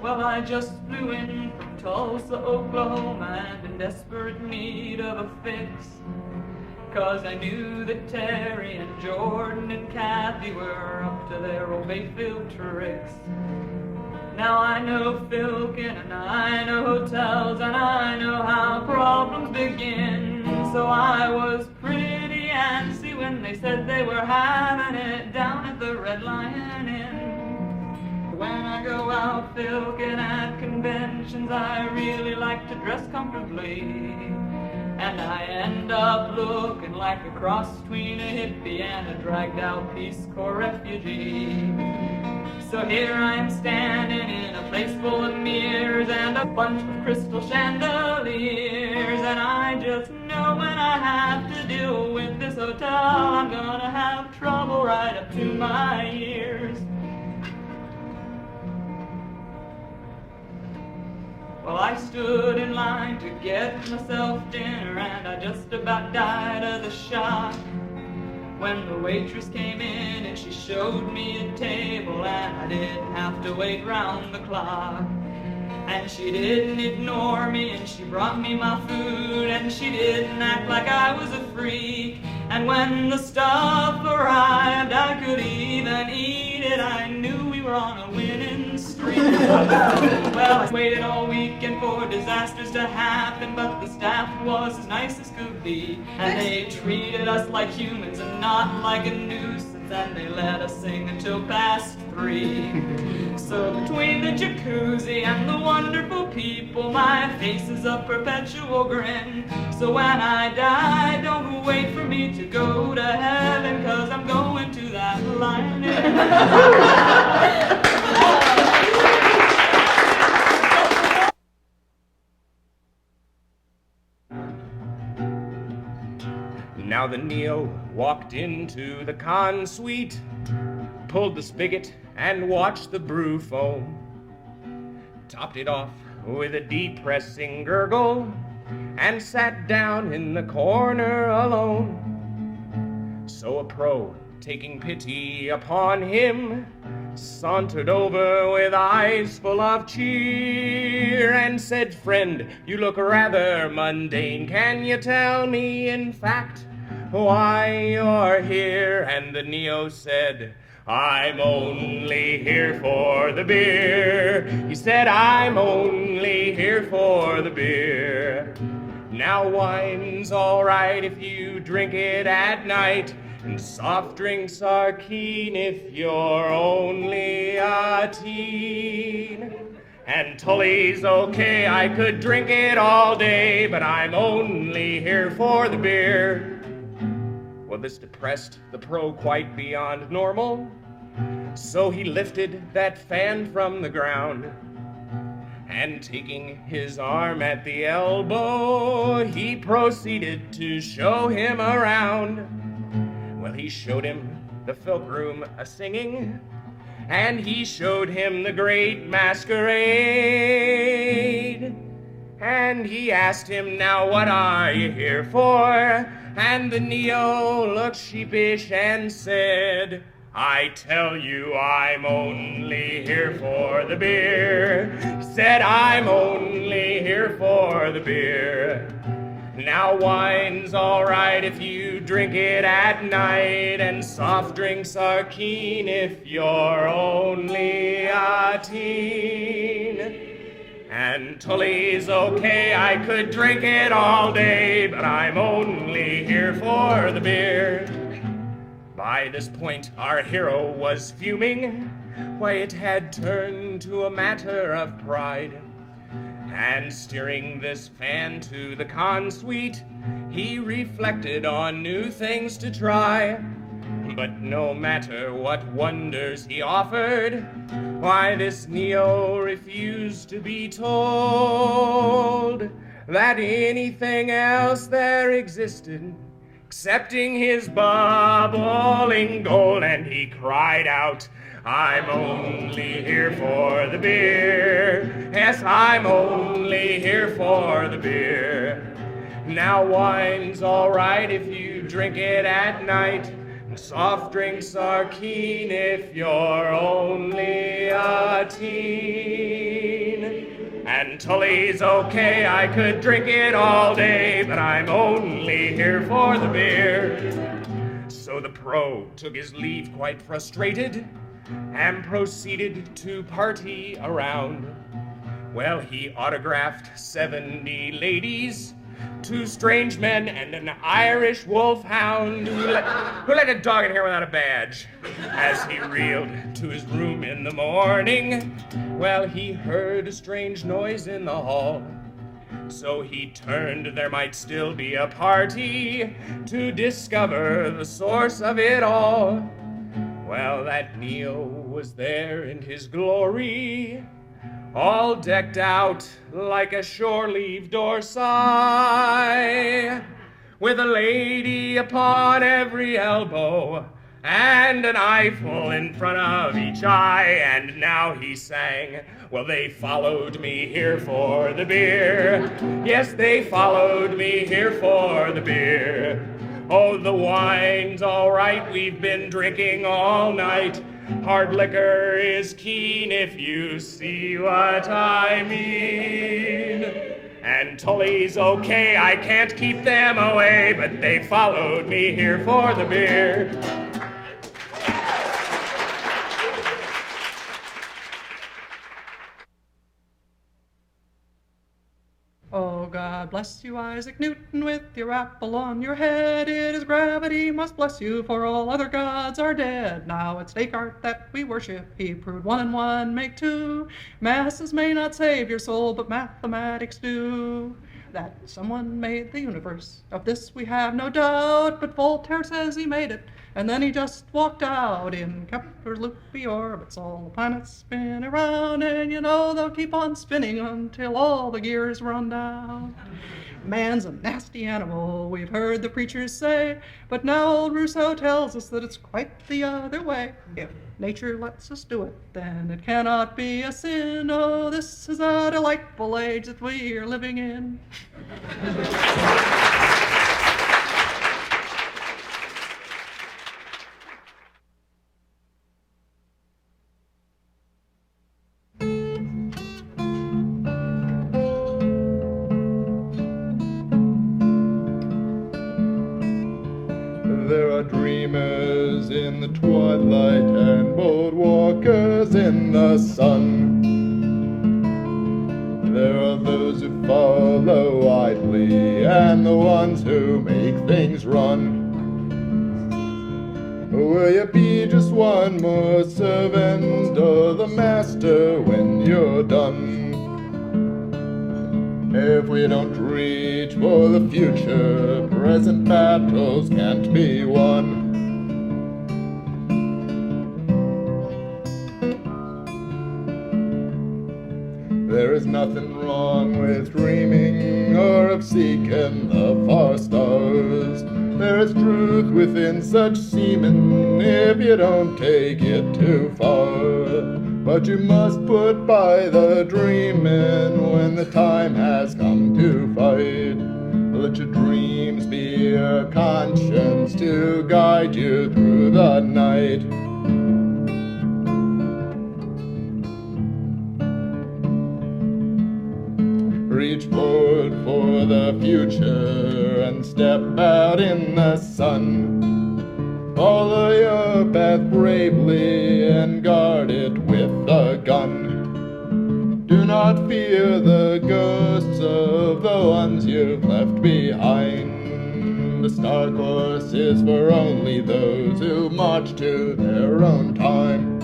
Well, I just flew in from Tulsa, Oklahoma, and in desperate need of a fix. 'Cause I knew that Terry and Jordan and Cathy were up to their old Bayfilk tricks. Now I know Filker and I know hotels and I know how problems begin. So I was pretty antsy when they said they were having it down at the Red Lion Inn. When I go out filking at conventions, I really like to dress comfortably. And I end up looking like a cross between a hippie and a dragged out Peace Corps refugee. So here I am standing in a place full of mirrors and a bunch of crystal chandeliers. And I just know when I have to deal with this hotel, I'm gonna have trouble right up to my ears. Well, I stood in line to get myself dinner and I just about died of the shock when the waitress came in and she showed me a table and I didn't have to wait round the clock. And she didn't ignore me and she brought me my food and she didn't act like I was a freak. And when the stuff arrived I could even eat it. I knew we were on a winning streak. Well, I waited all weekend for disasters to happen, but the staff was as nice as could be. And they treated us like humans and not like a nuisance. And they let us sing until past 3. So between the jacuzzi and the wonderful people, my face is a perpetual grin. So when I die, don't wait for me to go to heaven, 'cause I'm going to that Lion Inn. Now the Neo walked into the con suite, pulled the spigot and watched the brew foam, topped it off with a depressing gurgle, and sat down in the corner alone. So a pro, taking pity upon him, sauntered over with eyes full of cheer and said, "Friend, you look rather mundane. Can you tell me, in fact, why you're here?" And the Neo said, "I'm only here for the beer." He said, "I'm only here for the beer." Now wine's all right if you drink it at night, and soft drinks are keen if you're only a teen. And Tully's okay, I could drink it all day, but I'm only here for the beer. Well, this depressed the pro quite beyond normal, so he lifted that fan from the ground, and taking his arm at the elbow, he proceeded to show him around. Well, he showed him the Filk room a-singing, and he showed him the great masquerade. And he asked him, "Now what are you here for?" And the Neo looked sheepish and said, "I tell you I'm only here for the beer." He said, "I'm only here for the beer." Now wine's all right if you drink it at night, and soft drinks are keen if you're only a teen. And Tully's okay, I could drink it all day, but I'm only here for the beer. By this point, our hero was fuming. Why, it had turned to a matter of pride. And steering this fan to the con suite, he reflected on new things to try. But no matter what wonders he offered, why, this Neo refused to be told that anything else there existed excepting his bubbling gold. And he cried out, "I'm only here for the beer. Yes, I'm only here for the beer." Now wine's all right if you drink it at night, Soft drinks are keen if you're only a teen. And Tully's okay, I could drink it all day, but I'm only here for the beer. So the pro took his leave quite frustrated and proceeded to party around. Well, he autographed 70 ladies, 2 strange men, and an Irish wolfhound who let a dog in here without a badge. As he reeled to his room in the morning, well, he heard a strange noise in the hall. So he turned there might still be a party to discover the source of it all. Well, that Neil was there in his glory, all decked out like a shore-leave Dorsai, with a lady upon every elbow and an eyeful in front of each eye. And now he sang, well, they followed me here for the beer. Yes, they followed me here for the beer. Oh, the wine's all right, we've been drinking all night. Hard liquor is keen if you see what I mean. And Tully's okay, I can't keep them away, but they followed me here for the beer. Oh, God bless you, Isaac Newton, with your apple on your head. It is gravity must bless you, for all other gods are dead. Now it's Descartes that we worship. He proved 1 and 1 make 2. Masses may not save your soul, but mathematics do. That someone made the universe, of this we have no doubt, but Voltaire says he made it, and then he just walked out in Kepler's loopy orbits. All the planets spin around, and you know they'll keep on spinning until all the gears run down. Man's a nasty animal, we've heard the preachers say, but now old Rousseau tells us that it's quite the other way. If nature lets us do it, then it cannot be a sin. Oh, this is a delightful age that we are living in. There are dreamers in the twilight and bold walkers in the sun. There are those who follow idly and the ones who make things run. Will you be just one more servant or the master when you're done? If we don't reach for the future, present battles can't be won. There is nothing wrong with dreaming or of seeking the far stars. There is truth within such seeming if you don't take it too far. But you must put by the dreaming when the time has come to fight. Let your dreams be your conscience to guide you through the night. Reach forward for the future and step out in the sun. Follow your path bravely and guard it with a gun. Do not fear the ghosts of the ones you've left behind. The star course is for only those who march to their own time.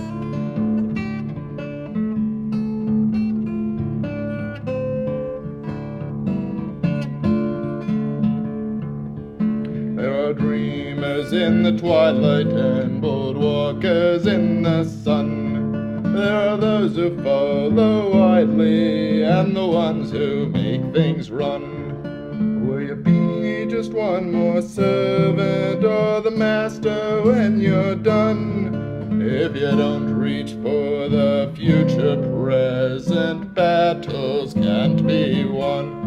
Dreamers in the twilight and bold walkers in the sun. There are those who follow idly and the ones who make things run. Will you be just one more servant or the master when you're done? If you don't reach for the future, present battles can't be won.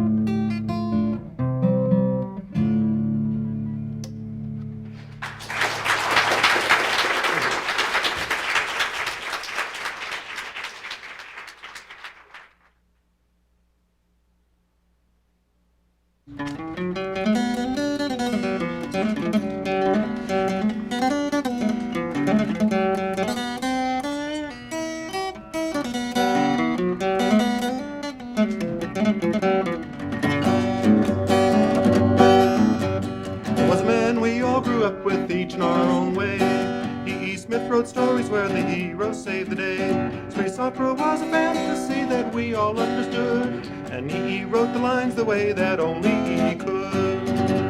Smith wrote stories where the heroes saved the day. Space opera was a fantasy that we all understood, and he wrote the lines the way that only he could.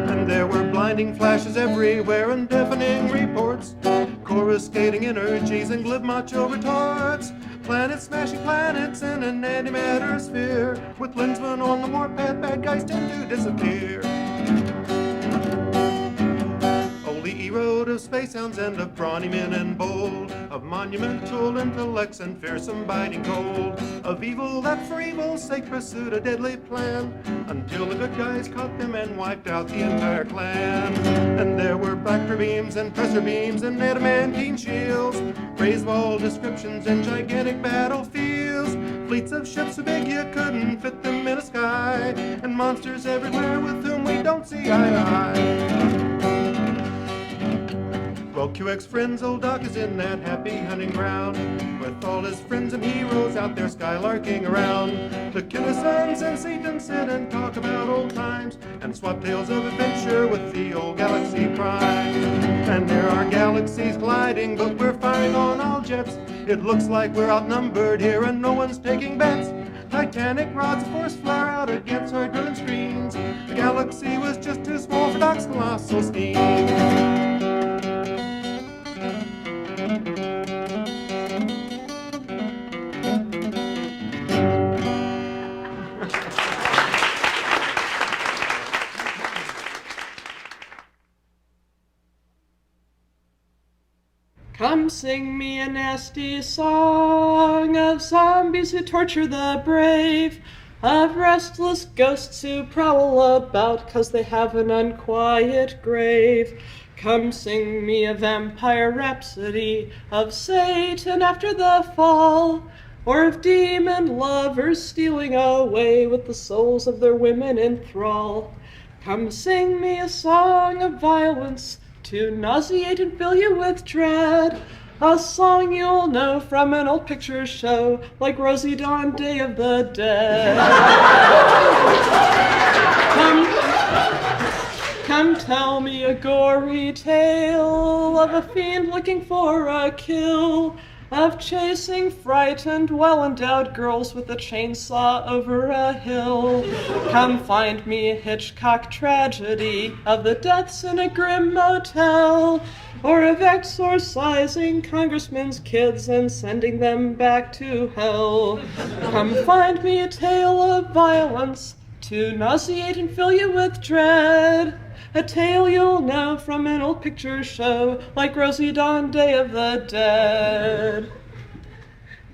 And there were blinding flashes everywhere and deafening reports, coruscating energies and glib macho retorts, planets smashing planets in an antimatter sphere. With Lensman on the warpath, bad guys tend to disappear. He wrote of space hounds and of brawny men and bold, of monumental intellects and fearsome biting cold, of evil that for evil's sake pursued a deadly plan, until the good guys caught them and wiped out the entire clan. And there were Blackbird beams and pressure beams and adamantine shields, raised wall descriptions and gigantic battlefields, fleets of ships so big you couldn't fit them in a sky, and monsters everywhere with whom we don't see eye to eye. Well, QX friends, old Doc is in that happy hunting ground, with all his friends and heroes out there skylarking around. The killer sons and Satan sit and talk about old times, and swap tales of adventure with the old Galaxy Prime. And there are galaxies gliding, but we're firing on all jets. It looks like we're outnumbered here and no one's taking bets. Titanic rods of force flare out against our drilling screens. The galaxy was just too small for Doc's colossal scheme. Come sing me a nasty song of zombies who torture the brave, of restless ghosts who prowl about 'cause they have an unquiet grave. Come sing me a vampire rhapsody of Satan after the fall, or of demon lovers stealing away with the souls of their women in thrall. Come sing me a song of violence to nauseate and fill you with dread, a song you'll know from an old picture show like Rosie Dawn, Day of the Dead. Come tell me a gory tale of a fiend looking for a kill, of chasing frightened, well-endowed girls with a chainsaw over a hill. Come find me a Hitchcock tragedy of the deaths in a grim motel, or of exorcising congressmen's kids and sending them back to hell. Come find me a tale of violence to nauseate and fill you with dread, a tale you'll know from an old picture show like Rosie Dawn, Day of the Dead.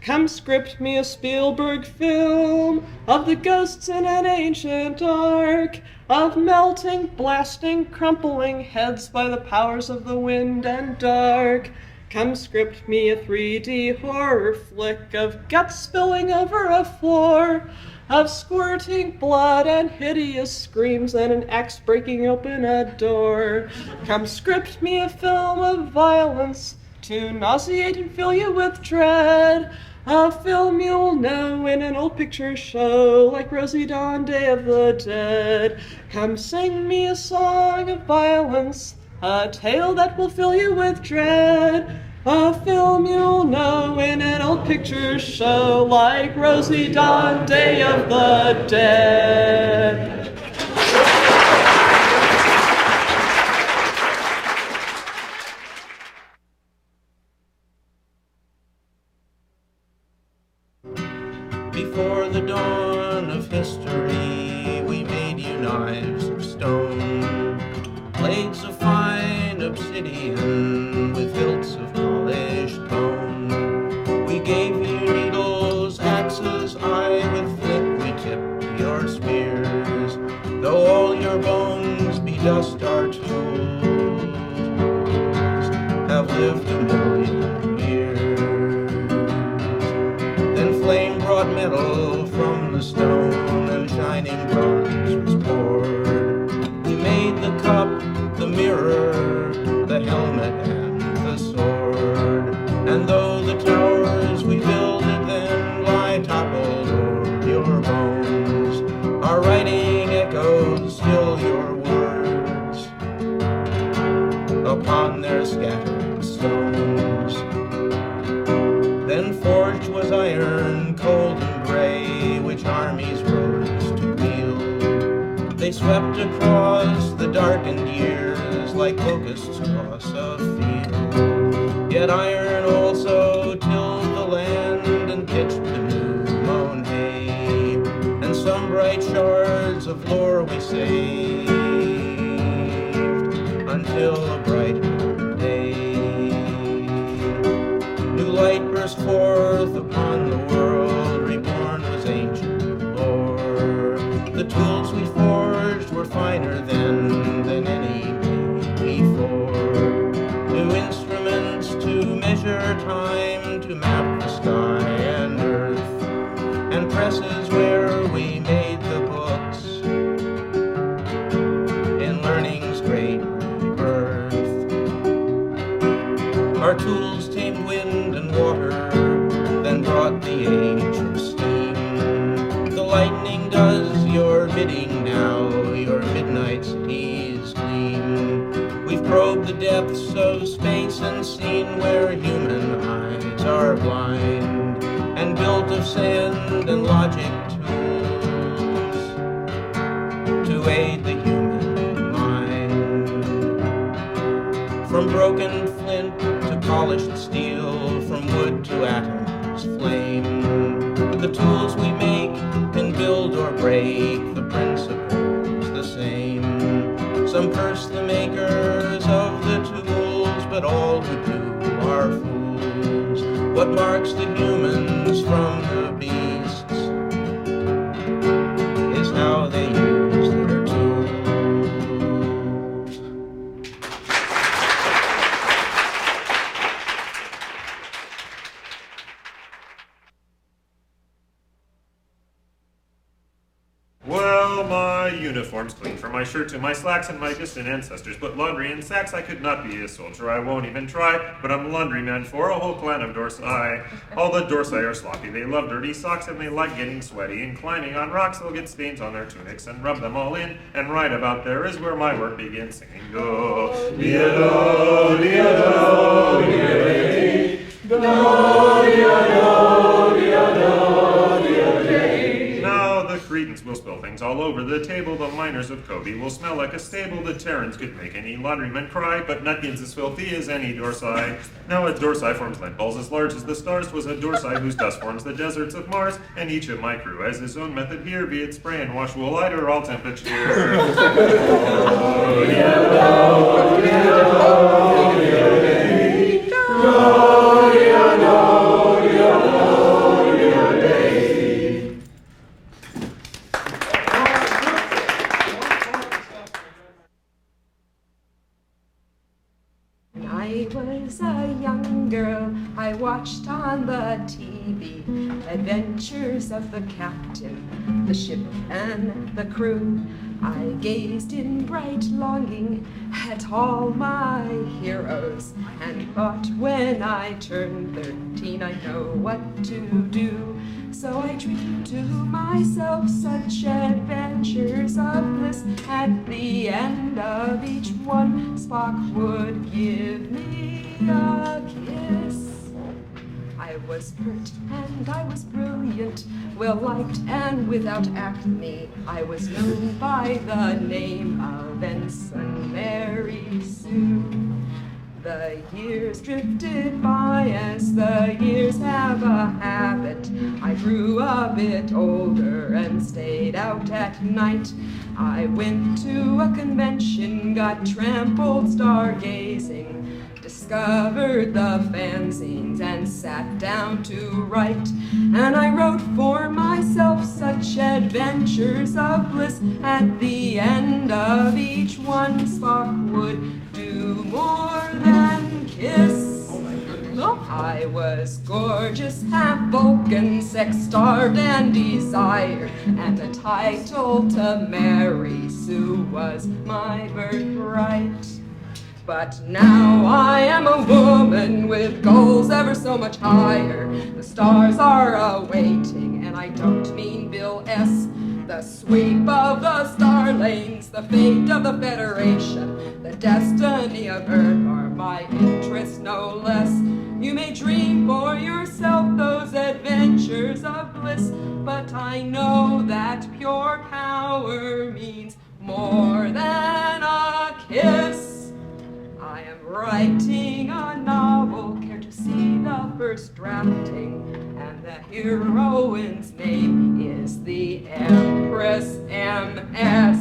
Come script me a Spielberg film of the ghosts in an ancient ark, of melting, blasting, crumpling heads by the powers of the wind and dark. Come script me a 3D horror flick of guts spilling over a floor, of squirting blood and hideous screams and an axe breaking open a door. Come script me a film of violence to nauseate and fill you with dread, a film you'll know in an old picture show like Rosie Dawn, Day of the Dead. Come sing me a song of violence, a tale that will fill you with dread, a film you'll know in an old picture show like Rosie Dawn, Day of the Dead. Before the dawn of history, we made you knives of stone, blades of fine obsidian with hilts of polished bone. We gave you needles, axes, aye, with flint we tipped your spears. Though all your bones be dust, our tools have lived 1,000,000 years. Then flame brought metal from the stone, and shining bronze was poured. We made the cup, the mirror, the helmet, and the sword. And though the towers we builded then lie toppled o'er your bones, our writing echoes still your words upon their scattered stones. swept across the darkened years like locusts across a field. Yet iron also tilled the land and pitched the new mown hay, and some bright shards of lore we saved until a bright day. New light burst forth upon the world, reborn was ancient lore. The tools we forged were finer then than any before. New instruments to measure time, to map the sky and earth, and presses where we made the books in learning's great rebirth. Our tools tamed wind and water, then brought the age of steam. The lightning does your bidding now, your midnight seas gleam. We've probed the depths of space and seen where human eyes are blind, and built of sand and logic tools to aid the human mind. From broken flint to polished steel, from wood to atoms flame, the tools we make can build or break, the principles the same. Some curse the makers of the tools, but all who do are fools. What marks the humans from the beasts is how they use their tools. Well, my uniform's clean, from my shirt to my slacks, and my distant ancestors put laundry in sacks. I could not be a soldier, I won't even try, but I'm a laundryman for a whole clan of Dorsai. All the Dorsai are sloppy, they love dirty socks, and they like getting sweaty. And climbing on rocks, they'll get stains on their tunics and rub them all in, and right about there is where my work begins, singing go, dee-a-do, dee-a-do, dee-a-day, do, dee-a-do, dee-a-do, dee-a-day. Now the Cretans will spill things all over the table, the miners of Kobe will smell like a stable, the Terrans could make any laundryman cry, but Nutkins as filthy as any Dorsai. Now a Dorsai forms lint balls as large as the stars, 'twas a Dorsai whose dust forms the deserts of Mars, and each of my crew has his own method here, be it spray and wash wool light or all temperature. I was a young girl, I watched on the TV adventures of the captain, the ship, and the crew. I gazed in bright longing at all my heroes, and thought when I turned 13 I'd know what to do. So I dreamed to myself such adventures of bliss. At the end of each one, Spock would give me a kiss. I was pert and I was brilliant, well-liked and without acne. I was known by the name of Ensign Mary Sue. The years drifted by as the years have a habit. I grew a bit older and stayed out at night. I went to a convention, got trampled stargazing, discovered the fanzines and sat down to write. And I wrote for myself such adventures of bliss. At the end of each one, Spock would do more than kiss. I was gorgeous, half Vulcan, sex-starved and desired, and the title to Mary Sue was my birthright. But now I am a woman with goals ever so much higher. The stars are awaiting, and I don't mean Bill S. The sweep of the star lanes, the fate of the Federation, the destiny of Earth are my interests no less. You may dream for yourself those adventures of bliss, but I know that pure power means more than a kiss. I am writing a novel, care to see the first drafting, and the heroine's name is the Empress MS.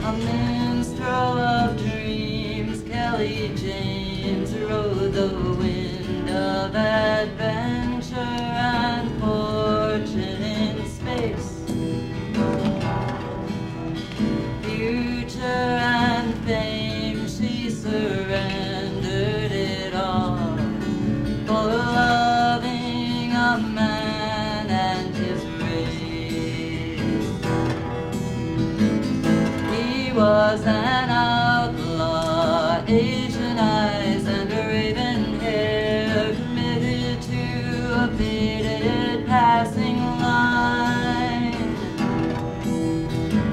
A minstrel of dreams, Kelly James rode the wind of adventure and fortune in space. Future and fame, she surrendered it all for loving a man and his race. He was an outlaw, Asian eyes and raven hair, committed to a faded passing line.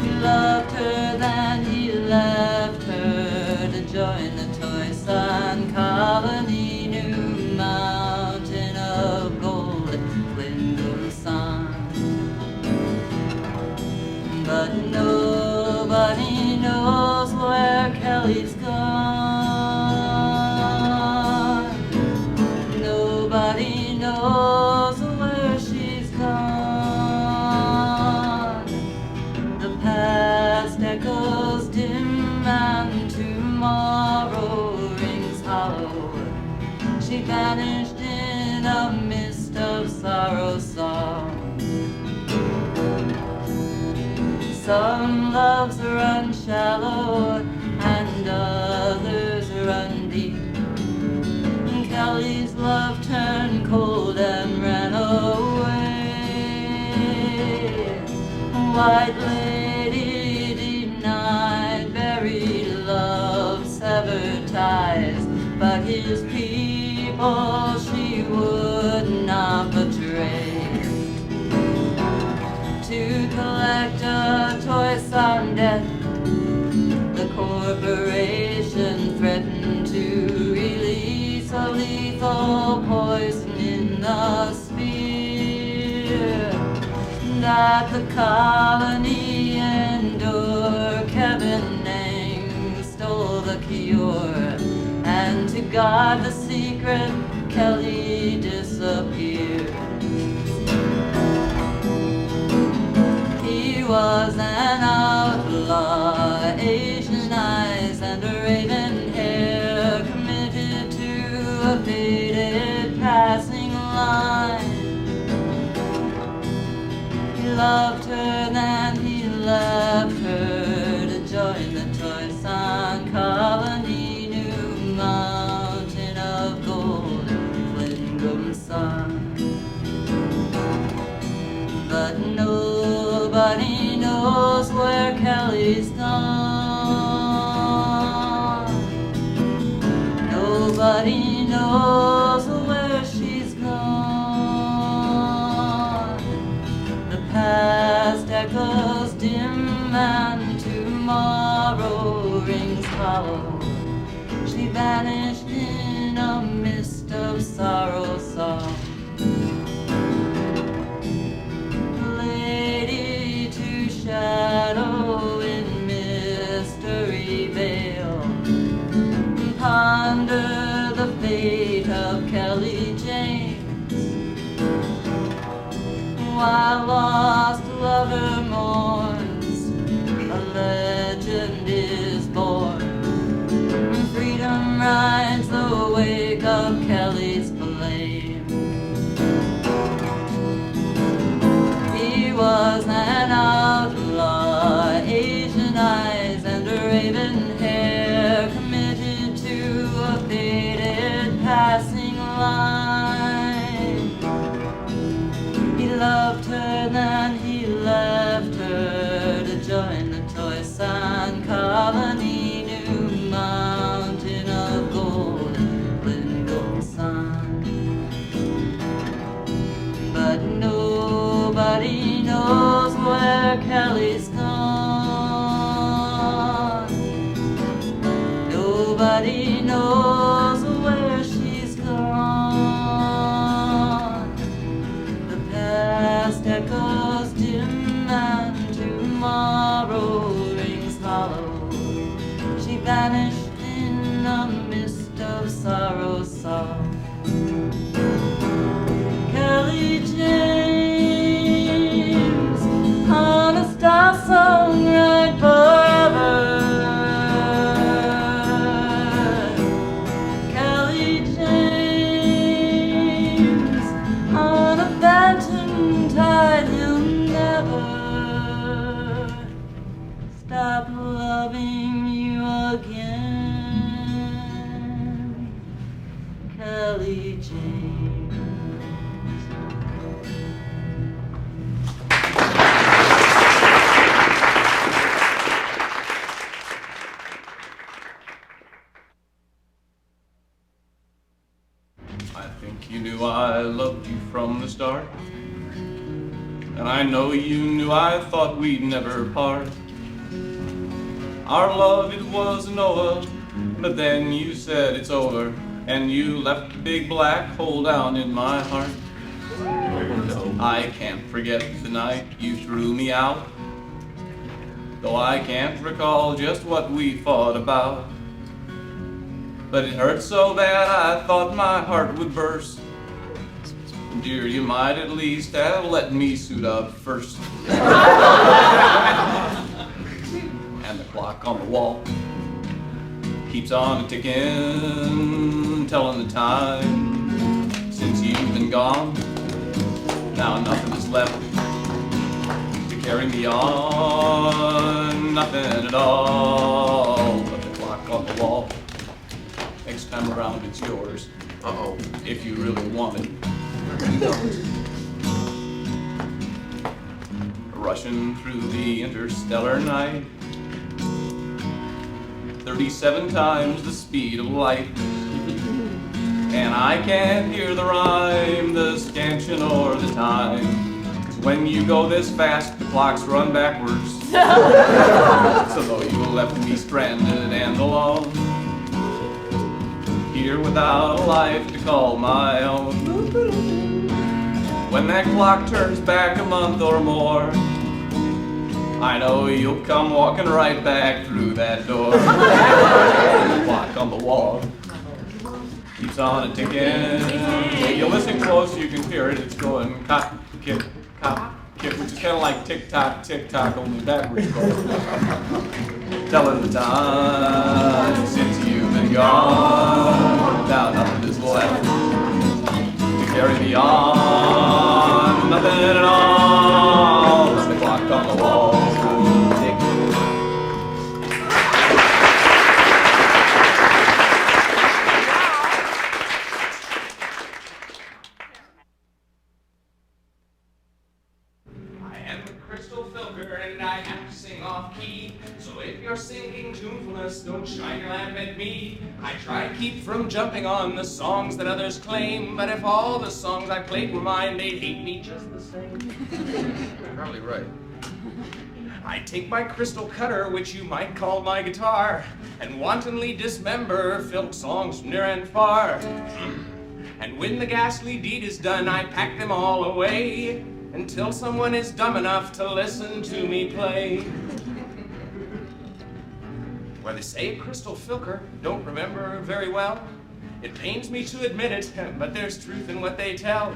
He loved her, then he left her to join the Toyson colony, New Mountain of Gold, Wyndham Sun. But nobody knows where Kelly's gone. Nobody knows where she's gone. The past echoes dim and tomorrow rings hollow. She vanished in a mist of sorrow song. Some loves run shallow and others run deep. Kelly's love turned cold and ran away. White lady denied, buried love, severed ties, but his people she would not betray. To collect a Toyson debt, the corporation threatened to release a lethal poison in the sphere that the colony endure. Kevin Nang stole the cure, and to guard the secret, Kelly disappeared. He was an outlaw, Asian eyes and raven hair, committed to a faded passing line. He loved her, then he left her to join the Toyson colony, New Mountain of Gold, Wyndham Sun. But nobody knows where Kelly's gone. Nobody knows where she's gone. The past echoes dim and tomorrow rings hollow. She vanished in a mist of sorrow song. Shadow in mystery veil, ponder the fate of Kelly James, while lost lover mourns, a legend is born. Freedom rides the wake of Kelly's flame. He was an outlaw, Asian eyes and raven hair, committed to a faded passing line. He loved her, then he left her to join the Toyson colony, New Mountain of Gold, Wyndham Sun. But nobody knows where Kelly's gone. Nobody knows where she's gone. vanished in a mist of sorrow's song. Kelly James on a star song right forever. Kelly James on a phantom tide, he'll never stop loving you again. Kelly James. I think you knew I loved you from the start, and I know you knew I thought we'd never part. Our love, it was Noah, but then you said it's over, and you left a big black hole down in my heart. No, I can't forget the night you threw me out, though I can't recall just what we fought about. But it hurt so bad I thought my heart would burst. Dear, you might at least have let me suit up first. And the clock on the wall keeps on ticking, telling the time since you've been gone. Now nothing is left to carry me on, nothing at all but the clock on the wall. Next time around it's yours. Uh-oh. If you really want it. Rushing through the interstellar night, 37 times the speed of light, and I can't hear the rhyme, the scansion, or the time, 'cause when you go this fast, the clocks run backwards. So though you left me stranded and alone, here without a life to call my own, when that clock turns back a month or more, I know you'll come walking right back through that door. The clock on the wall keeps on ticking. If you listen close, you can hear it. It's going cop, kick, which is kind of like tick-tock, only backwards. Telling the time since you've been gone. Now nothing is left to carry me on. Nothing at all. It's the clock on the wall. If you're singing tunefulness, don't shine your lamp at me. I try to keep from jumping on the songs that others claim, but if all the songs I played were mine, they'd hate me just the same. You're probably right. I take my crystal cutter, which you might call my guitar, and wantonly dismember Filk songs from near and far. And when the ghastly deed is done, I pack them all away, until someone is dumb enough to listen to me play. Well, they say a crystal filker don't remember very well. It pains me to admit it, but there's truth in what they tell.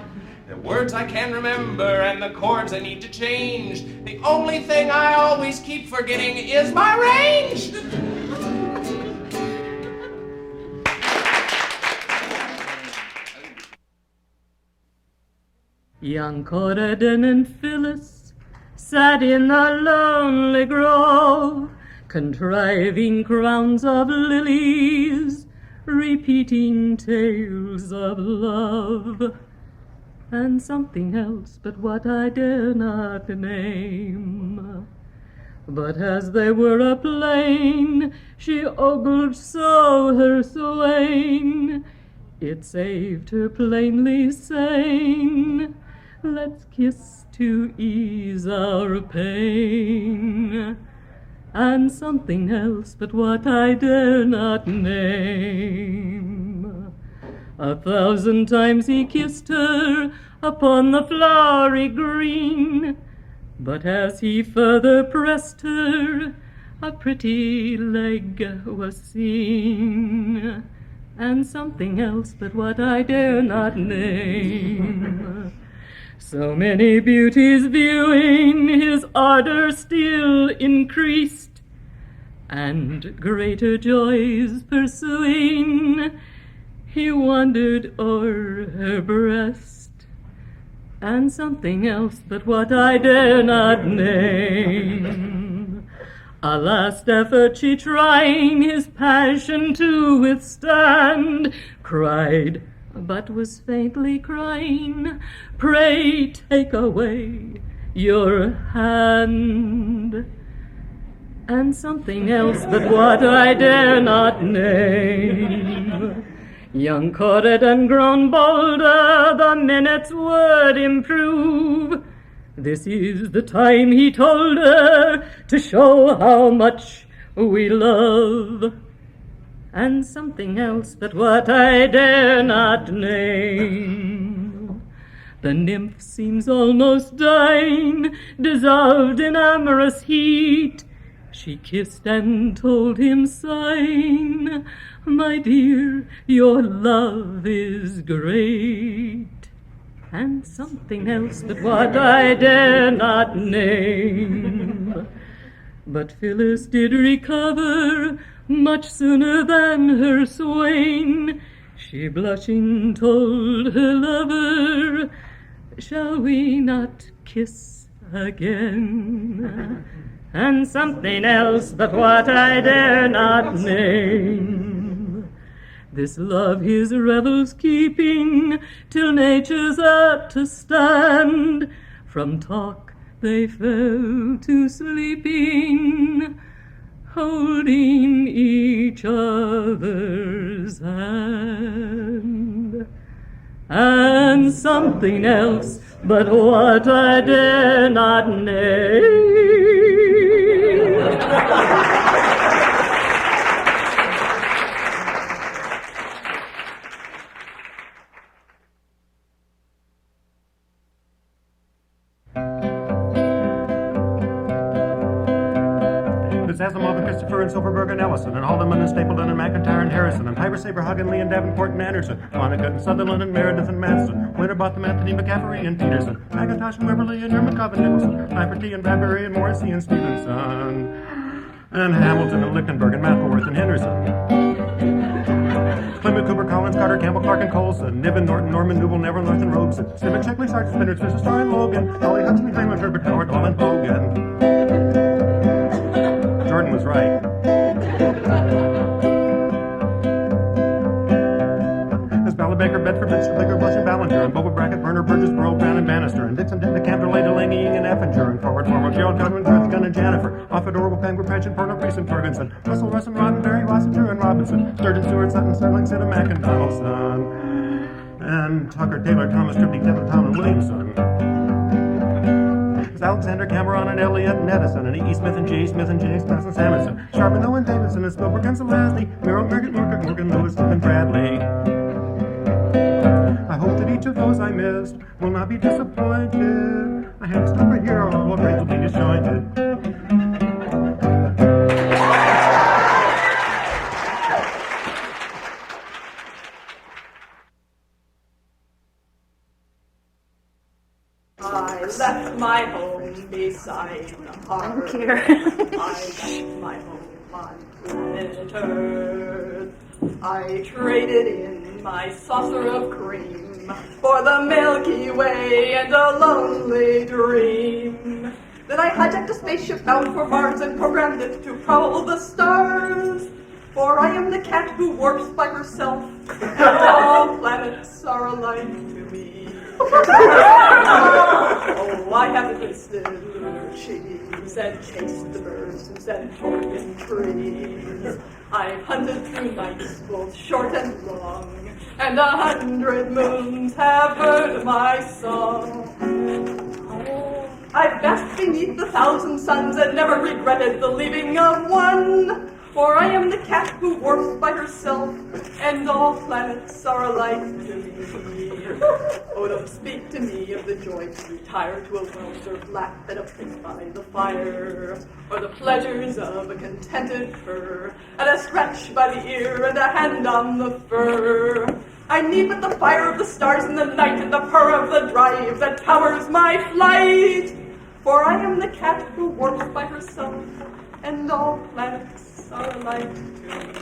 The words I can remember and the chords I need to change. The only thing I always keep forgetting is my range. Young Corydon and Phyllis sat in a lonely grove, contriving crowns of lilies, repeating tales of love, and something else but what I dare not name. But as they were a-plain, she ogled so her swain, it saved her plainly saying, let's kiss to ease our pain. And something else but what I dare not name. 1,000 times he kissed her upon the flowery green, but as he further pressed her, a pretty leg was seen, and something else but what I dare not name. So many beauties viewing, his ardor still increased, and greater joys pursuing, he wandered o'er her breast, and something else but what I dare not name. A last effort she trying his passion to withstand, cried, but was faintly crying, pray take away your hand. And something else but what I dare not name. Young Corydon grown bolder, the minutes would improve. This is the time, he told her, to show how much we love. And something else but what I dare not name. The nymph seems almost dying, dissolved in amorous heat. She kissed and told him, sighing, my dear, your love is great. And something else but what I dare not name. But Phyllis did recover much sooner than her swain. She blushing told her lover, shall we not kiss again? And something else but what I dare not name. This love his revels keeping, till nature's apt to stand. From talk they fell to sleeping, holding each other's hand. And something else but what I dare not name. Asimov and Christopher and Silverberg and Ellison and Haldeman and Stapleton and McIntyre and Harrison and Piper Saber, Lee and Davenport and Anderson, Monica and Sutherland and Meredith and Madison, Winterbottom, Anthony McCaffrey and Peterson, McIntosh and Weberly and Yermakov and Nicholson, Lafferty and Bradbury and Morrissey and Stevenson, and Hamilton and Lichtenberg and Mapleworth and Henderson. Clement, Cooper, Collins, Carter, Campbell, Clark, and Colson, Niven, Norton, Norman, Newell, Neville, North, and Robeson, Stivic, Sheckley, Sargent, Spinner, Smith, Starr, and Logan, Holly, Hudson, Heinlein, Herbert, Howard, Hall, and Hogan. Jordan was right. There's Ballard, Baker, Bedford, Minster, Baker, Blushing, Ballinger, and Boba, Brackett, Burner, Burgess, Burrow, Brown, and Bannister, and Dixon, Denton, Camberley, Delaney, and Effinger, and Forward, Former, Gerald, Godwin, Girthgun, and Jennifer, Offit, Orwell, Pangler, Pritchett, Porno, Priest, and Ferguson, Russell, Russin, Roddenberry, Rossiter, and Robinson, Sturgeon, Stewart, Sutton, Sterling, Sidda, Mack, and Donaldson, and Tucker, Taylor, Thomas, Triptych, Devin, Tom, and Williamson. Alexander, Cameron, and Elliott, and Edison, and E. Smith, and J. Smith, and J. Smith, and Samuelson, Sharp, and Owen Davidson, and Spielberg, and Zelazny, Merrill, Merritt, Morgan, Lewis, and Bradley. I hope that each of those I missed will not be disappointed. I had to stop right here, or all grades will be disjointed. I left my home beside the harbor. I left my home on planet Earth. I traded in my saucer of cream for the Milky Way and a lonely dream. Then I hijacked a spaceship bound for Mars and programmed it to prowl the stars. For I am the cat who warps by herself, and all planets are alike to me. Oh, I have tasted cheese and chased the birds who sent forth in trees. I've hunted through nights both short and long, and 100 moons have heard my song. I've basked beneath 1,000 suns and never regretted the leaving of one. For I am the cat who warps by herself, and all planets are alike to me. Oh, don't speak to me of the joy to retire to a well-served lap bed of fish by the fire, or the pleasures of a contented fur, and a scratch by the ear and a hand on the fur. I need but the fire of the stars in the night and the purr of the drive that towers my flight. For I am the cat who warps by herself, and all plants are alike to me.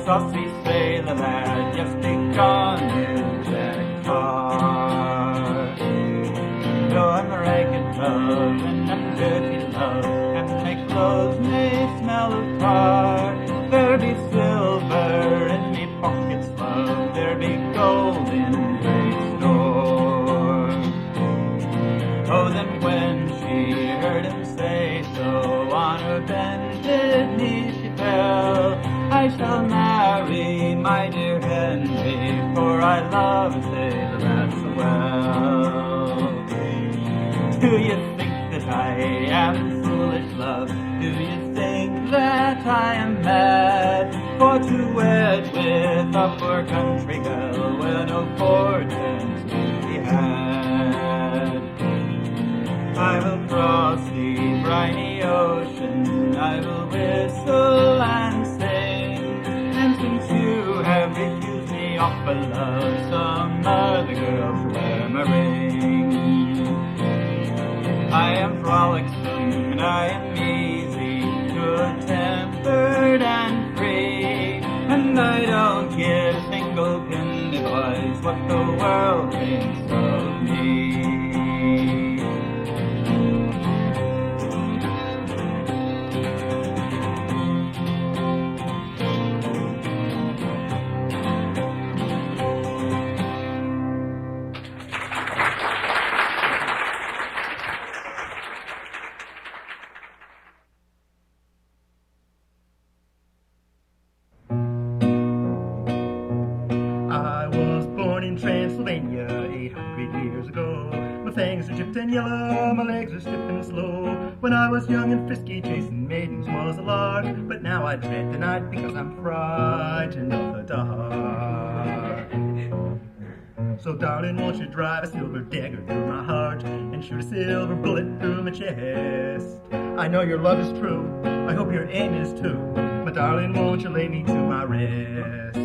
Saucy sailor lad, just be gone, you Jack. Though I'm a ragged love and I'm dirty love, and my clothes may smell of tar, there be silver in me pockets, love, there be gold in great store. Oh, then when she heard him say so, on her bended knee she fell. I shall marry my dear Henry, for I love a sailor lad so well. Do you think that I am foolish, love? Do you think that I am mad for to wed with a poor country girl where no fortunes to be had? I will cross the briny ocean, I will whistle and sing, and since you have refused me offer love, some other girl shall wear my ring. I am frolicsome and I am easy, good-tempered and free, and I don't give a single penny, boys, what the world thinks of me. Transylvania 800 years ago. My fangs are chipped and yellow, my legs are stiff and slow. When I was young and frisky, chasing maidens was a lark, but now I dread the night because I'm frightened of the dark. So darling, won't you drive a silver dagger through my heart and shoot a silver bullet through my chest? I know your love is true, I hope your aim is too. My darling, won't you lay me to my rest?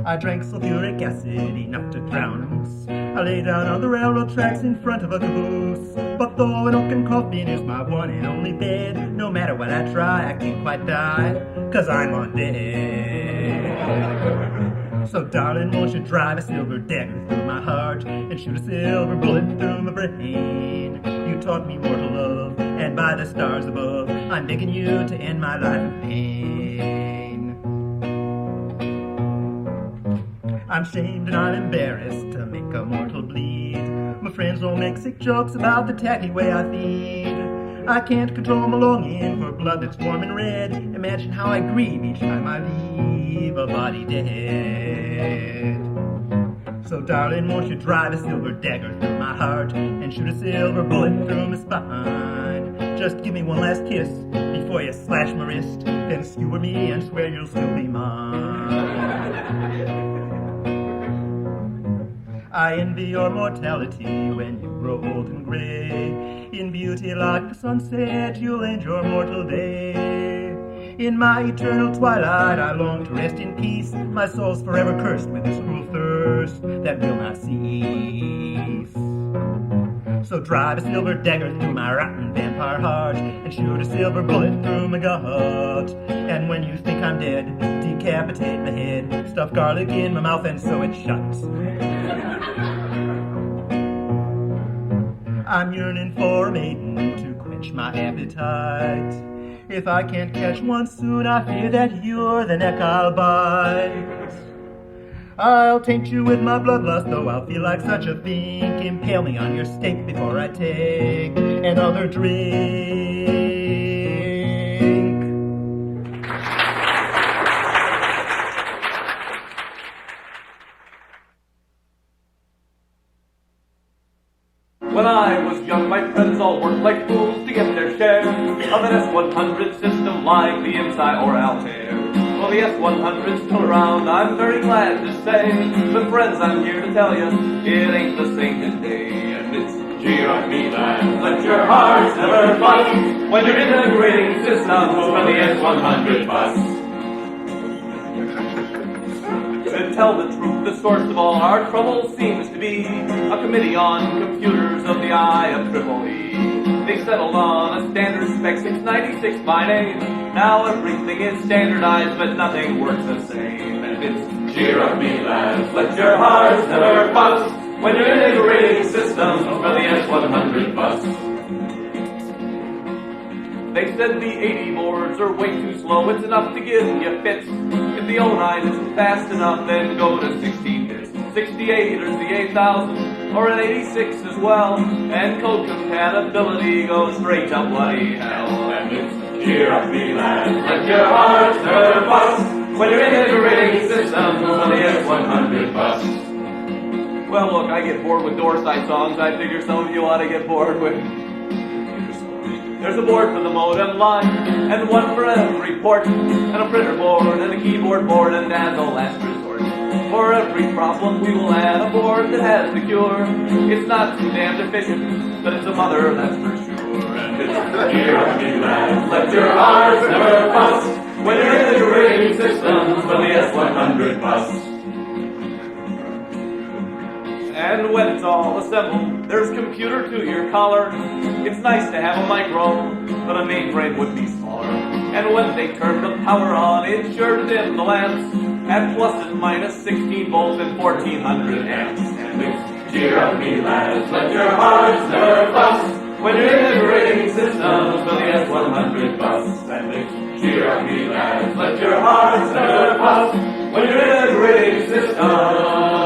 I drank sulfuric acid enough to drown a moose. I lay down on the railroad tracks in front of a caboose. But though an oaken coffin is my one and only bed, no matter what I try, I can't quite die, 'cause I'm undead. So darling, won't you drive a silver dagger through my heart and shoot a silver bullet through my brain? You taught me mortal love, and by the stars above, I'm begging you to end my life of pain. I'm shamed and I'm embarrassed to make a mortal bleed. My friends all make sick jokes about the tacky way I feed. I can't control my longing for blood that's warm and red. Imagine how I grieve each time I leave a body dead. So darling, won't you drive a silver dagger through my heart and shoot a silver bullet through my spine? Just give me one last kiss before you slash my wrist, then skewer me and swear you'll still be mine. I envy your mortality when you grow old and gray. In beauty like the sunset, you'll end your mortal day. In my eternal twilight, I long to rest in peace. My soul's forever cursed with this cruel thirst that will not cease. So drive a silver dagger through my rotten vampire heart and shoot a silver bullet through my gut. And when you think I'm dead, decapitate my head, stuff garlic in my mouth and so it shuts. I'm yearning for a maiden to quench my appetite. If I can't catch one soon, I fear that you're the neck I'll bite. I'll taint you with my bloodlust, though I'll feel like such a fink. Impale me on your steak before I take another drink. When I was young, my friends all worked like fools to get their share of an S100 system like the Imsi or Altair. Well, the S100's still around, I'm very glad to say. But friends, I'm here to tell you, it ain't the same today. And it's cheer on me, lads, let your hearts never bust when you're integrating systems from the S100 bus. To tell the truth, the source of all our trouble seems to be a committee on computers of the IEEE. They settled on a standard spec 696 by name. Now everything is standardized, but nothing works the same. And it's cheer up me, lads, let your hearts never bust when you're integrating systems for the S100 bus. They said the 80 boards are way too slow, it's enough to give you fits. If the 09 isn't fast enough, then go to 16 bits. 68 or the 8000, or an 86 as well. And code compatibility goes straight to bloody hell. And it's cheer up me lads, let your hearts never bust when you're integrating systems on the S100 bus. Well look, I get bored with Dorsai songs, I figure some of you ought to get bored with. There's a board for the modem line, and one for every port, and a printer board, and a keyboard board, and as a last resort, for every problem we will add a board that has the cure. It's not too damned efficient, but it's a mother, that's for sure. And it's cheer up me lads, let your hearts never bust when you're integrating systems for the S100 bus. And when it's all assembled, there's computer to your collar. It's nice to have a micro, but a mainframe would be smaller. And when they turn the power on, it's sure to dim the lamps at plus and minus 16 volts and 1400 amps. And it's cheer up me lads, let your hearts never bust when you're integrating systems for the S100 bus. And it's cheer up me lads, let your hearts never bust when you're integrating systems.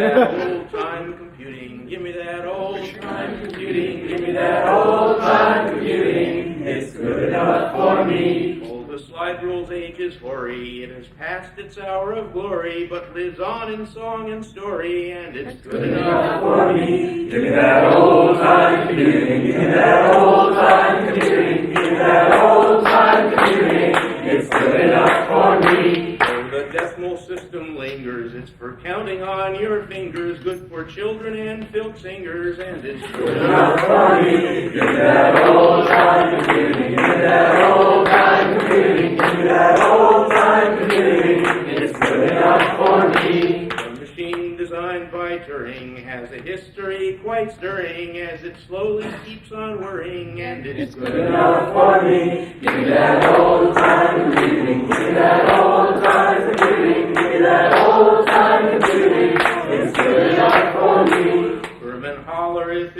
Old-time computing, give me that old-time computing, give me that old-time computing, it's good enough for me. Oh, the slide rule's age is hoary, it has passed its hour of glory, but lives on in song and story, and it's good enough for me. Give me that old-time computing, give me that old-time computing, give me that old-time computing, it's good enough for me. The decimal system lingers, it's for counting on your fingers, good for children and filk singers, and it's good enough for me. Give me that old-time computing, give me that old-time computing, give me that old-time computing, it's good enough for me. The machine designed by Turing has a history quite stirring as it slowly keeps on whirring, and it's good enough for me. Give me that old-time computing, give me that old-time computing, give me that old-time computing, it's good enough for me. Berman Holler is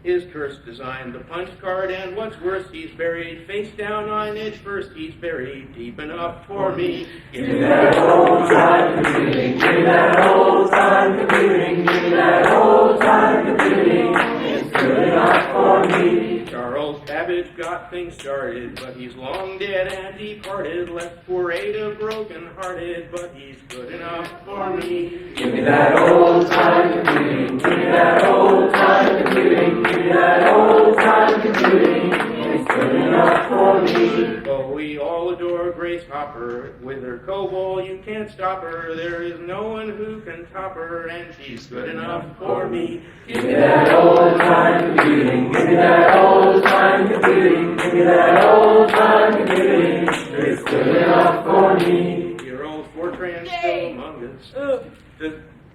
his curse designed the punch card, and what's worse, he's buried face down on edge first, he's buried deep enough for me. Give me that old-time computing, give me that old-time computing, give me that old-time computing, it's good good enough for me. Charles Babbage got things started, but he's long dead and departed. Left poor Ada broken-hearted, but he's good enough for me. Give me that old time computing, give me that old time computing, give me that old time computing. It's good enough for me. Oh, we all adore Grace Hopper. With her COBOL, you can't stop her. There is no one who can top her, and she's good enough for me. Give me that old time computing, give me that old time computing, give me that old time computing. It's good enough for me. Your old Fortran still among us.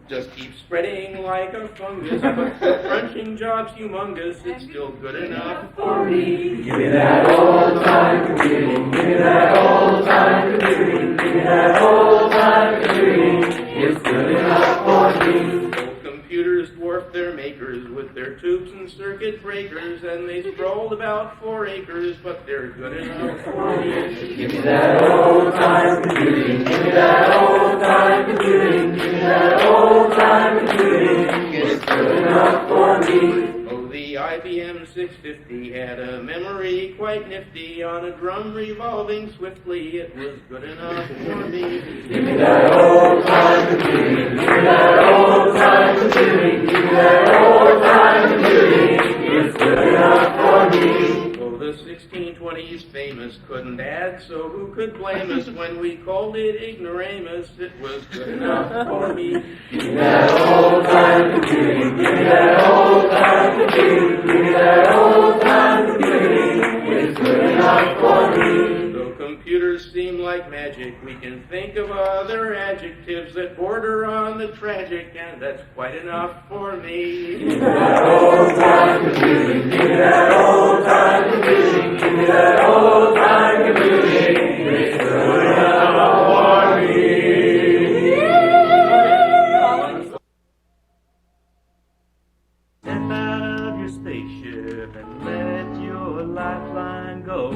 Just keep spreading like a fungus. The crunching job's humongous. It's still good enough for me. Give me that old time computing, give me that old time computing, give me that old time computing. It's good enough for me. Old computers dwarf their makers with their tubes and circuit breakers, and they sprawled about 4 acres, but they're good enough for me. Give me that old time computing, give me that old time computing, give me that old time computing. It's good enough for me. Oh, the IBM 650 had a memory quite nifty on a drum revolving swiftly. It was good enough for me. Give me that old time computing, give me that old time computing, give me that old time computing. It's good enough for me. Oh, the 1620s famous couldn't add, so who could blame us when we called it ignoramus? It was good enough for me. Give me that old time computing, give me that old time computing, give me that old time computing. It's good enough for me. Though computers seem like magic, we can think of other adjectives that border on the tragic, and that's quite enough for me. Give me that old time computing, give me that old time computing, give me that old time computing. It's good enough for me. Step out of your spaceship and let your lifeline go.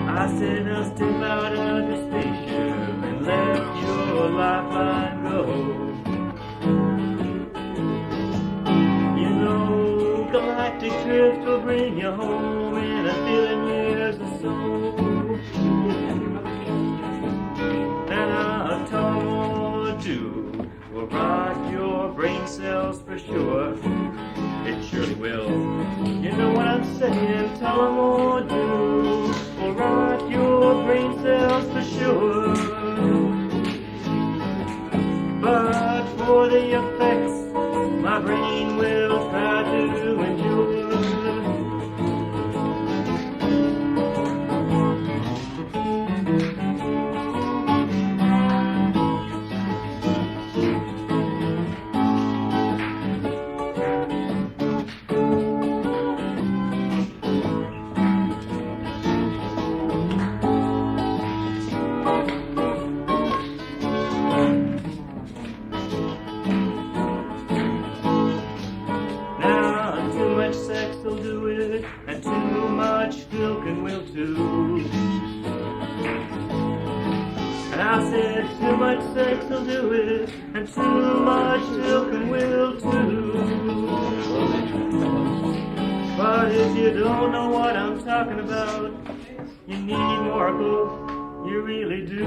I said now step out of your spaceship and let your lifeline go. You know galactic drift will bring you home in a billion years or so. And a Tom or two will rot your brain cells for sure. It surely will. You know what I'm saying? Tom or two will rot your brain cells for sure. But for the effects, my brain will try to endure. Too much sex will do it, and too much milk and will too. But if you don't know what I'm talking about, you need more growth, you really do.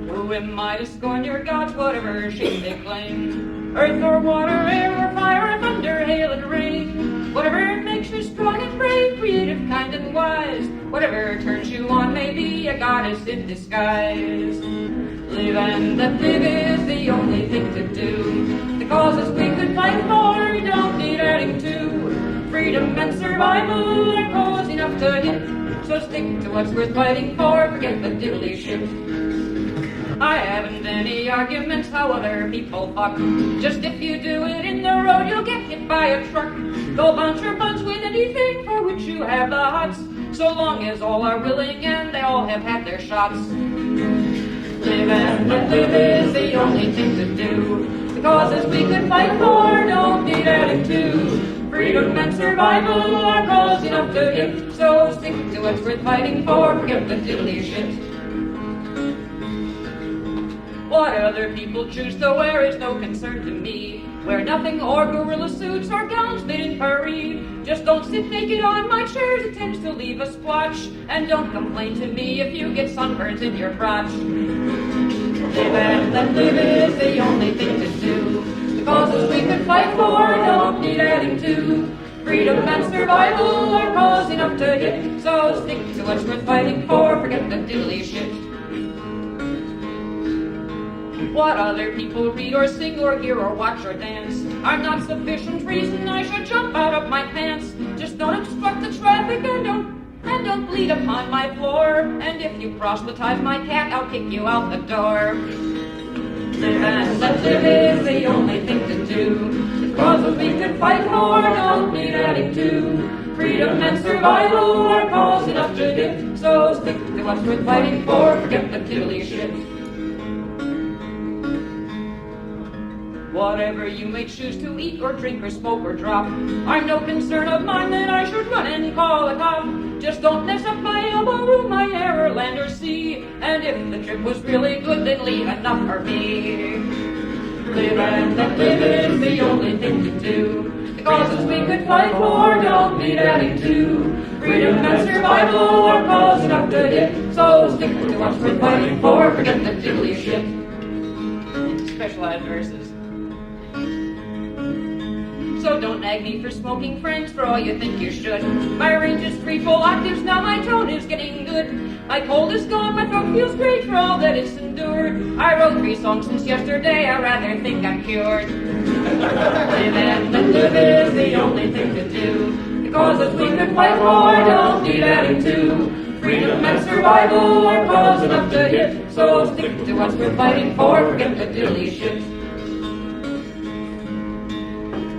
Who am I to scorn your gods, whatever shame they claim? Earth or water, air or fire, thunder, hail and rain. Whatever makes you strong and brave, creative, kind and wise. Whatever turns you on may be a goddess in disguise. Live and let live is the only thing to do. The causes we could fight for, you don't need adding to. Freedom and survival are cause enough to hit. So stick to what's worth fighting for, forget the diddly shit. I haven't any arguments how other people fuck. Just if you do it in the road, you'll get hit by a truck. Go bounce your buns with anything for which you have the hots, so long as all are willing and they all have had their shots. Live and let live is the only thing to do. causes we could fight for don't need adding to. Freedom and survival are cause enough to give, so stick to what's worth fighting for, forget the diddly shit. What other people choose to wear is no concern to me. Wear nothing or gorilla suits or gowns made in Paris. Just don't sit naked on my chairs, it tends to leave a splotch. And don't complain to me if you get sunburns in your crotch. Live and let live is the only thing to do. The causes we could fight for don't need adding to. Freedom and survival are cause enough to hit, so stick to what's worth fighting for, forget the diddly shit. What other people read or sing or hear or watch or dance are not sufficient reason I should jump out of my pants. Just don't obstruct the traffic and don't bleed upon my floor. And if you proselytize my cat, I'll kick you out the door. Live and let live is the only thing to do. The causes we could fight for don't need adding to. Freedom and survival are cause enough to give, so stick to what's worth fighting for, forget the diddly shit. Whatever you may choose to eat or drink or smoke or drop, I'm no concern of mine that I should run and call a cop. Just don't mess up my elbow room, my air or land or sea. And if the trip was really good, then leave enough for me. Live and let live is the only thing to do. The causes we could fight for don't need adding to. Freedom and survival are cause enough to hit, so stick to what's worth fighting for, forget the diddly shit. Specialized verses. So don't nag me for smoking, friends, for all you think you should. My range is 3 full octaves, now my tone is getting good. My cold is gone, my throat feels great for all that it's endured. I wrote 3 songs since yesterday, I rather think I'm cured. Live and let live is the only thing to do. The causes we could fight for don't need adding to. Freedom and survival are cause enough to hit, so stick to what's worth fighting for, forget the diddly shit.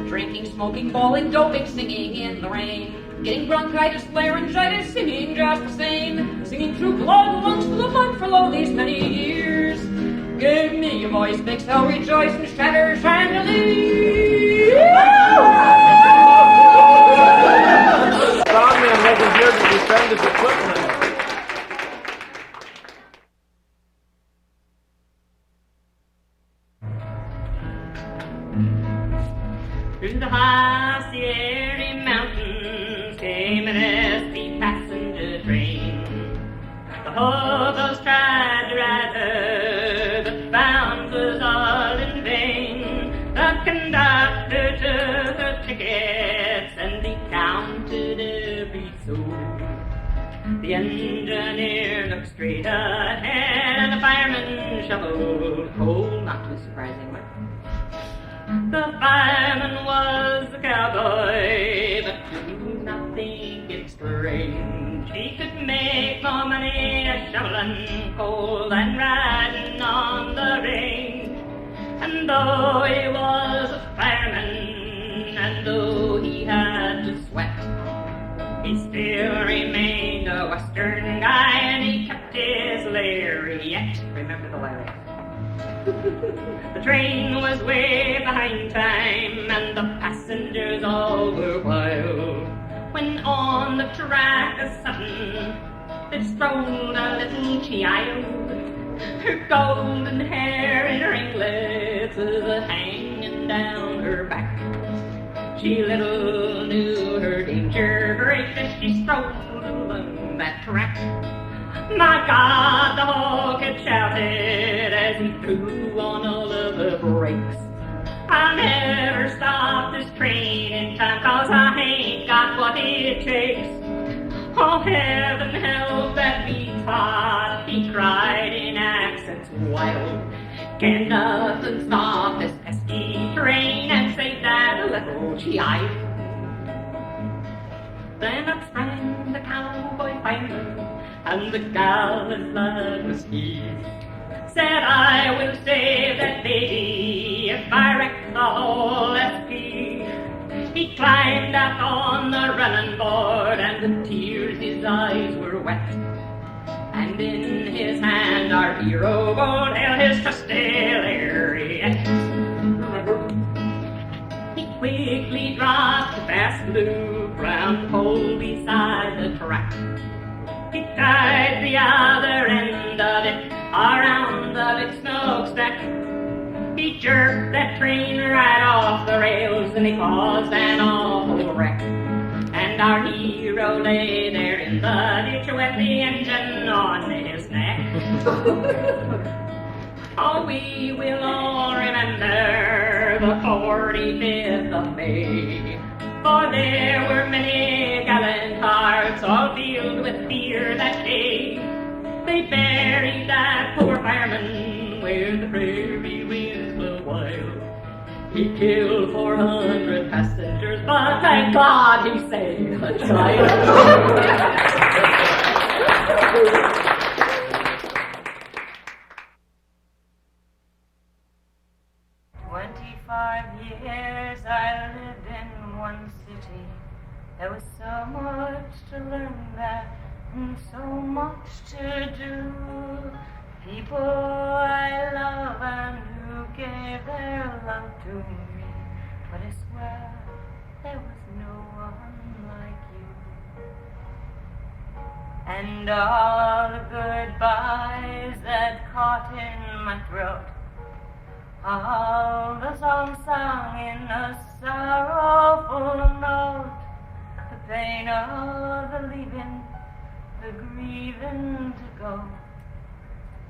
Drinking, smoking, bawling, doping, singing in the rain. Getting bronchitis, laryngitis, singing just the same. Singing through blood, lungs full of mud for lo these many years. Give me a voice, makes hell rejoice and shatter chandeliers. Songman wasn't here to defend his equipment. Through the high Sierra Mountains came an SP passenger train. The hobos tried to ride her, but found was all in vain. The conductor took her tickets and he counted every soul. The engineer looked straight ahead and the fireman shoveled coal, not too surprising. The fireman was a cowboy, but do not think it strange. He could make more money shoveling coal than riding on the range. And though he was a fireman, and though he had to sweat, he still remained a Western guy, and he kept his lariat. Remember the lariat. The train was way behind time, and the passengers all were wild, when on the track of Sutton there strolled a little child. Her golden hair in ringlets was hanging down her back. She little knew her danger great as she strolled along that track. My God, the hawk had shouted as he threw on all of the brakes. I'll never stop this train in time, 'cause I ain't got what it takes. Oh, heaven help that beat-pot, he cried in accents wild. Can nothing stop this pesky train and save that little child? Then up sprang the cowboy fireman, and the gal as loud as he said, I will save that baby if I wreck the whole SP. He climbed out on the running board, and the tears his eyes were wet. And in his hand our hero bold held his trusty lariat. blue round hole beside the track. He tied the other end of it around the big smokestack. He jerked that train right off the rails and he caused an awful wreck. And our hero lay there in the ditch with the engine on his neck. Oh, we will all remember the 45th of May, for there were many gallant hearts all filled with fear that day. They buried that poor fireman where the prairie winds blew wild. He killed 400 passengers, but thank God he saved a child. 25 years I lived in one city. There was so much to learn there and so much to do. People I love and who gave their love to me. But I swear there was no one like you. And all the goodbyes that caught in my throat, all the songs sung in a sorrowful note, the pain of the leaving, the grieving to go,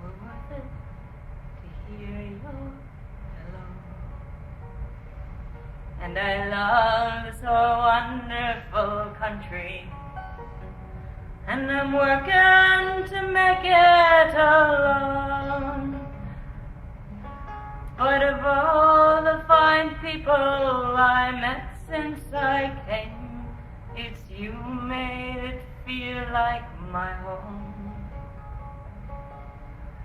were worth it to hear your hello. And I love this wonderful country, and I'm working to make it alone. But of all the fine people I met since I came, it's you made it feel like my home.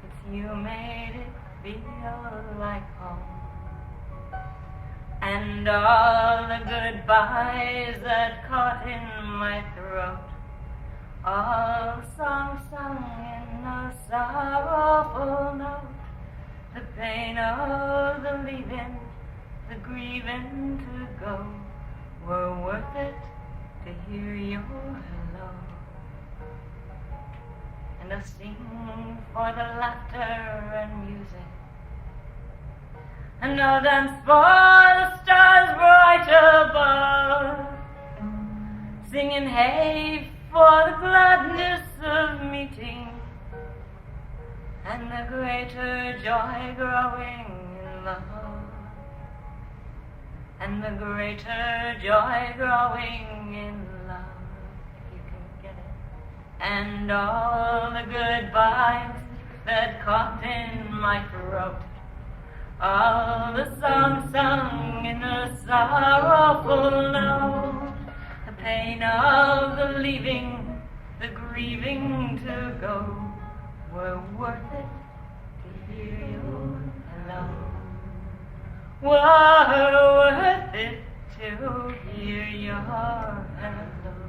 It's you made it feel like home. And all the goodbyes that caught in my throat, all songs sung in a sorrowful note, the pain of the leaving, the grieving to go, were worth it to hear your hello. And I'll sing for the laughter and music, and I'll dance for the stars bright above, singing hey for the gladness of meeting, and the greater joy growing in love, and the greater joy growing in love, if you can get it. And all the goodbyes that caught in my throat, all the songs sung in a sorrowful note, the pain of the leaving, the grieving to go, were worth it to hear your hello. Were worth it to hear your hello.